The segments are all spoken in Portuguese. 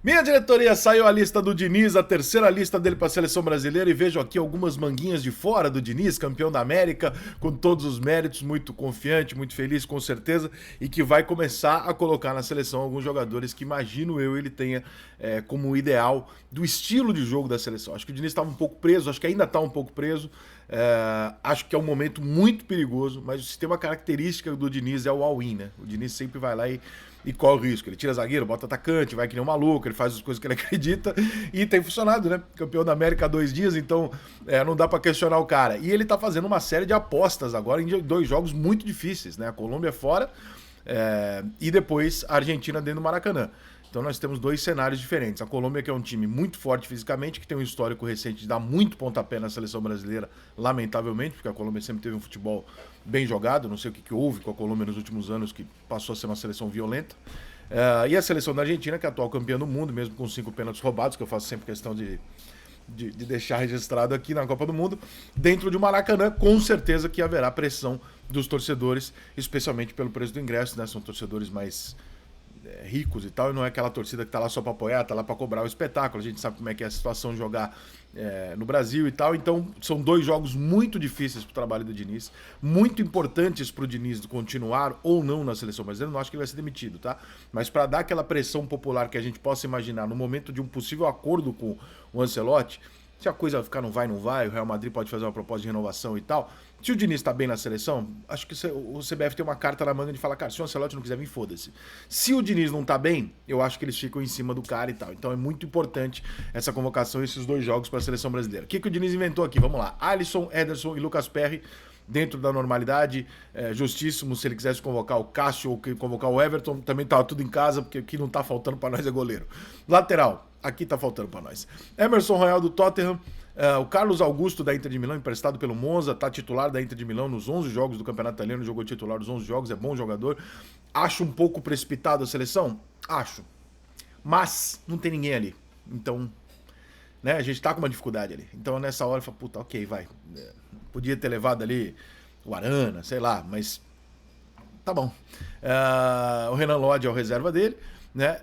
Minha diretoria, saiu a lista do Diniz, a terceira lista dele para a seleção brasileira, e vejo aqui algumas manguinhas de fora do Diniz, campeão da América, com todos os méritos, muito confiante, muito feliz, com certeza, e que vai começar a colocar na seleção alguns jogadores que imagino eu ele tenha como ideal do estilo de jogo da seleção. Acho que o Diniz estava um pouco preso, acho que ainda está um pouco preso. Acho que é um momento muito perigoso, mas se tem uma característica do Diniz é o all-in, né? O Diniz sempre vai lá e corre o risco. Ele tira zagueiro, bota atacante, vai que nem um maluco, ele faz as coisas que ele acredita e tem funcionado, né? Campeão da América há 2 dias, então não dá pra questionar o cara. E ele tá fazendo uma série de apostas agora em 2 jogos muito difíceis, né? A Colômbia fora e depois a Argentina dentro do Maracanã. Então nós temos 2 cenários diferentes. A Colômbia, que é um time muito forte fisicamente, que tem um histórico recente de dar muito pontapé na seleção brasileira, lamentavelmente, porque a Colômbia sempre teve um futebol bem jogado. Não sei o que houve com a Colômbia nos últimos anos, que passou a ser uma seleção violenta. E a seleção da Argentina, que é a atual campeã do mundo, mesmo com 5 pênaltis roubados, que eu faço sempre questão de deixar registrado aqui na Copa do Mundo, dentro de um Maracanã, com certeza que haverá pressão dos torcedores, especialmente pelo preço do ingresso, né? São torcedores mais ricos e tal, e não é aquela torcida que tá lá só pra apoiar, tá lá pra cobrar o espetáculo. A gente sabe como é que é a situação de jogar no Brasil e tal, então são 2 jogos muito difíceis pro trabalho do Diniz, muito importantes pro Diniz continuar ou não na seleção brasileira. Não acho que ele vai ser demitido, tá? Mas para dar aquela pressão popular que a gente possa imaginar no momento de um possível acordo com o Ancelotti, se a coisa ficar não vai, o Real Madrid pode fazer uma proposta de renovação e tal. Se o Diniz tá bem na seleção, acho que o CBF tem uma carta na manga de falar, cara, se o Ancelotti não quiser vir, foda-se. Se o Diniz não tá bem, eu acho que eles ficam em cima do cara e tal. Então é muito importante essa convocação, esses 2 jogos para a seleção brasileira. O que o Diniz inventou aqui? Vamos lá. Alisson, Ederson e Lucas Perry, dentro da normalidade, justíssimo. Se ele quisesse convocar o Cássio ou convocar o Everton, também tava tudo em casa, porque o que não tá faltando para nós é goleiro. Lateral, aqui tá faltando para nós. Emerson Royal do Tottenham, o Carlos Augusto da Inter de Milão, emprestado pelo Monza, tá titular da Inter de Milão nos 11 jogos do Campeonato Italiano, jogou titular nos 11 jogos, é bom jogador. Acho um pouco precipitado a seleção? Acho. Mas não tem ninguém ali. Então, né, a gente tá com uma dificuldade ali. Então nessa hora eu falo, puta, ok, vai. Podia ter levado ali o Arana, sei lá, mas tá bom. O Renan Lodge é o reserva dele, né?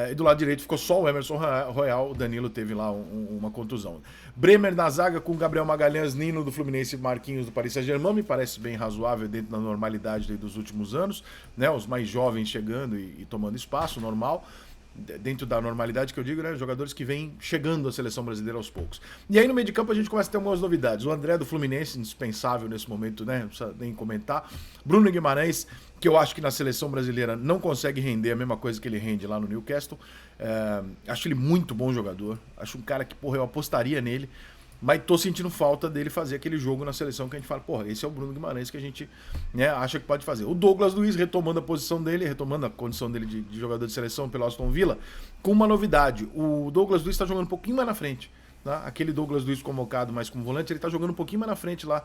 E do lado direito ficou só o Emerson Royal, o Danilo teve lá uma contusão. Bremer na zaga com Gabriel Magalhães, Nino do Fluminense e Marquinhos do Paris Saint-Germain, me parece bem razoável dentro da normalidade dos últimos anos, né? Os mais jovens chegando e tomando espaço, normal. Dentro da normalidade que eu digo, né? Jogadores que vêm chegando à seleção brasileira aos poucos. E aí no meio de campo a gente começa a ter algumas novidades. O André do Fluminense, indispensável nesse momento, né? Não precisa nem comentar. Bruno Guimarães, que eu acho que na seleção brasileira não consegue render a mesma coisa que ele rende lá no Newcastle. Acho ele muito bom jogador. Acho um cara que, porra, eu apostaria nele. Mas tô sentindo falta dele fazer aquele jogo na seleção que a gente fala, porra, esse é o Bruno Guimarães que a gente, né, acha que pode fazer. O Douglas Luiz retomando a posição dele, retomando a condição dele de jogador de seleção pelo Aston Villa, com uma novidade. O Douglas Luiz tá jogando um pouquinho mais na frente. Tá? Aquele Douglas Luiz convocado mais como volante, ele tá jogando um pouquinho mais na frente lá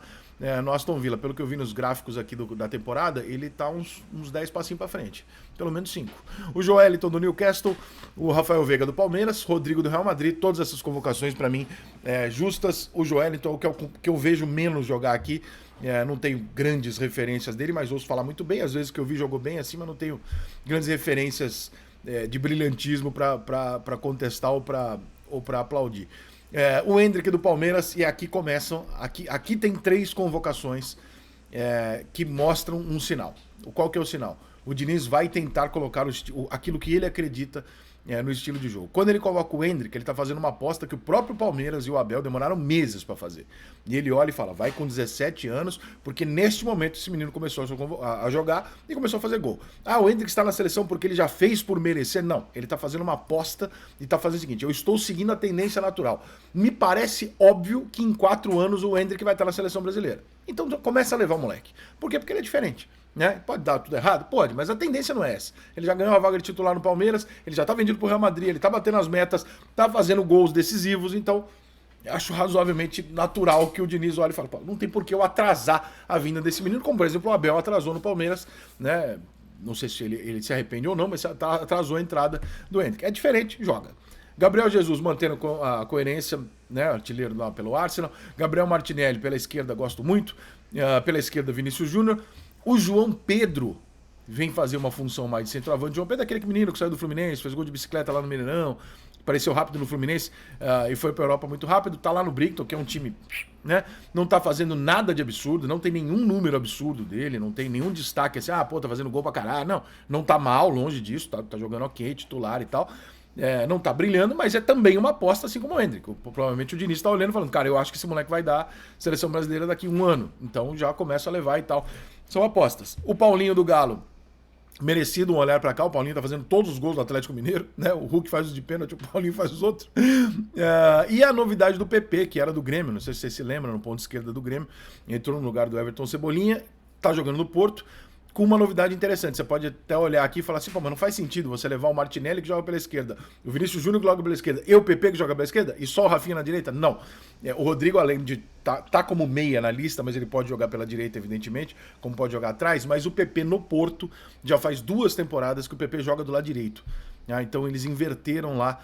no Aston Villa. Pelo que eu vi nos gráficos aqui da temporada, ele tá uns 10 passinhos pra frente. Pelo menos 5. O Joeliton do Newcastle, o Rafael Veiga do Palmeiras, Rodrigo do Real Madrid, todas essas convocações pra mim justas. O Joeliton, que eu vejo menos jogar aqui, não tenho grandes referências dele, mas ouço falar muito bem. Às vezes que eu vi jogou bem assim, mas não tenho grandes referências de brilhantismo pra contestar ou pra aplaudir. O Endrick do Palmeiras, e aqui começam. Aqui tem 3 convocações que mostram um sinal. Qual que é o sinal? O Diniz vai tentar colocar aquilo que ele acredita no estilo de jogo. Quando ele convoca o Endrick, ele está fazendo uma aposta que o próprio Palmeiras e o Abel demoraram meses para fazer. E ele olha e fala, vai com 17 anos, porque neste momento esse menino começou a jogar e começou a fazer gol. O Endrick está na seleção porque ele já fez por merecer? Não, ele está fazendo uma aposta e está fazendo o seguinte, eu estou seguindo a tendência natural. Me parece óbvio que em 4 anos o Endrick vai estar na seleção brasileira. Então começa a levar o moleque. Por quê? Porque ele é diferente. Né? Pode dar tudo errado? Pode, mas a tendência não é essa. Ele já ganhou a vaga de titular no Palmeiras, ele já tá vendido pro Real Madrid, ele tá batendo as metas, tá fazendo gols decisivos, então acho razoavelmente natural que o Diniz olhe e fale, não tem por que eu atrasar a vinda desse menino, como por exemplo o Abel atrasou no Palmeiras, né? Não sei se ele se arrepende ou não, mas atrasou a entrada do Endrick. É diferente, joga. Gabriel Jesus mantendo a coerência, né, artilheiro lá pelo Arsenal. Gabriel Martinelli pela esquerda, gosto muito. Pela esquerda, Vinícius Júnior. O João Pedro vem fazer uma função mais de centroavante. O João Pedro é aquele menino que saiu do Fluminense, fez gol de bicicleta lá no Mineirão, apareceu rápido no Fluminense e foi pra Europa muito rápido, tá lá no Brighton, que é um time, né? Não tá fazendo nada de absurdo, não tem nenhum número absurdo dele, não tem nenhum destaque assim, tá fazendo gol pra caralho. Não tá mal, longe disso, tá jogando ok, titular e tal. Não tá brilhando, mas é também uma aposta, assim como o Endrick. Provavelmente o Diniz tá olhando e falando, cara, eu acho que esse moleque vai dar seleção brasileira daqui 1 ano. Então já começa a levar e tal. São apostas. O Paulinho do Galo, merecido um olhar pra cá. O Paulinho tá fazendo todos os gols do Atlético Mineiro, né? O Hulk faz os de pênalti, o Paulinho faz os outros. E a novidade do PP, que era do Grêmio, não sei se vocês se lembram, no ponto esquerda do Grêmio, entrou no lugar do Everton Cebolinha, tá jogando no Porto, com uma novidade interessante. Você pode até olhar aqui e falar assim, mas não faz sentido você levar o Martinelli que joga pela esquerda, o Vinícius Júnior que joga pela esquerda, e o PP que joga pela esquerda, e só o Rafinha na direita? Não. O Rodrigo, além de tá como meia na lista, mas ele pode jogar pela direita, evidentemente, como pode jogar atrás, mas o PP no Porto já faz 2 temporadas que o PP joga do lado direito. Então eles inverteram lá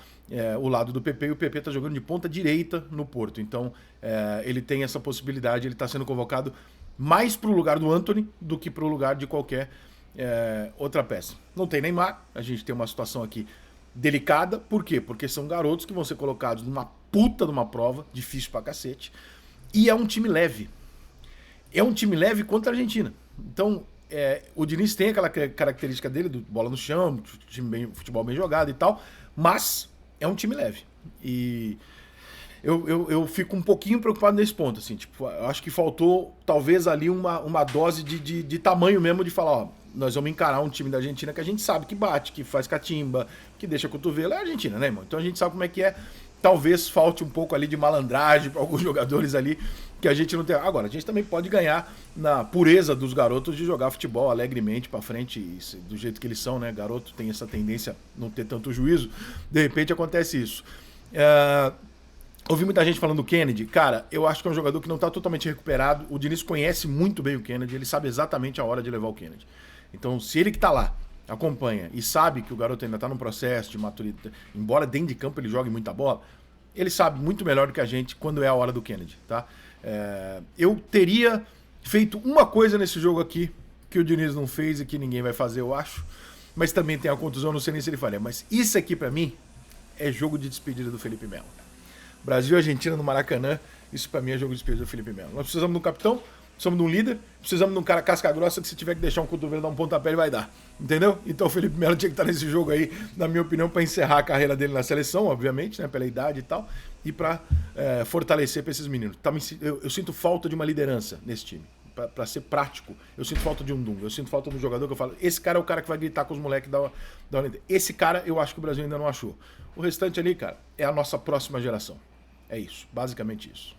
o lado do PP, e o PP está jogando de ponta direita no Porto. Então ele tem essa possibilidade, ele está sendo convocado mais para o lugar do Antony do que para o lugar de qualquer outra peça. Não tem Neymar, a gente tem uma situação aqui delicada. Por quê? Porque são garotos que vão ser colocados numa puta de uma prova, difícil pra cacete, e é um time leve. É um time leve contra a Argentina. Então, o Diniz tem aquela característica dele, do bola no chão, futebol bem jogado e tal, mas é um time leve. E eu fico um pouquinho preocupado nesse ponto, assim, tipo, eu acho que faltou talvez ali uma dose de tamanho mesmo, de falar, nós vamos encarar um time da Argentina que a gente sabe que bate, que faz catimba, que deixa cotovelo, é a Argentina, né, irmão? Então a gente sabe como é que é. Talvez falte um pouco ali de malandragem para alguns jogadores ali que a gente não tem. Agora, a gente também pode ganhar na pureza dos garotos de jogar futebol alegremente para frente, do jeito que eles são, né? Garoto tem essa tendência a não ter tanto juízo. De repente acontece isso. Ouvi muita gente falando do Kennedy. Cara, eu acho que é um jogador que não está totalmente recuperado. O Diniz conhece muito bem o Kennedy, ele sabe exatamente a hora de levar o Kennedy. Então, se ele que tá lá acompanha e sabe que o garoto ainda está num processo de maturidade, embora dentro de campo ele jogue muita bola, ele sabe muito melhor do que a gente quando é a hora do Kennedy, tá? Eu teria feito uma coisa nesse jogo aqui que o Diniz não fez e que ninguém vai fazer, eu acho, mas também tem a contusão, não sei nem se ele faria, mas isso aqui pra mim é jogo de despedida do Felipe Melo. Brasil e Argentina no Maracanã, isso pra mim é jogo de despedida do Felipe Melo. Nós precisamos de um capitão, precisamos de um líder, precisamos de um cara casca grossa que se tiver que deixar um cotovelo, dar um pontapé, ele vai dar. Entendeu? Então o Felipe Melo tinha que estar nesse jogo aí, na minha opinião, para encerrar a carreira dele na seleção, obviamente, né, pela idade e tal, e para fortalecer para esses meninos. Eu sinto falta de uma liderança nesse time. Para ser prático, eu sinto falta de um Dunga, eu sinto falta de um jogador que eu falo, esse cara é o cara que vai gritar com os moleques da esse cara eu acho que o Brasil ainda não achou. O restante ali, cara, é a nossa próxima geração. É isso, basicamente isso.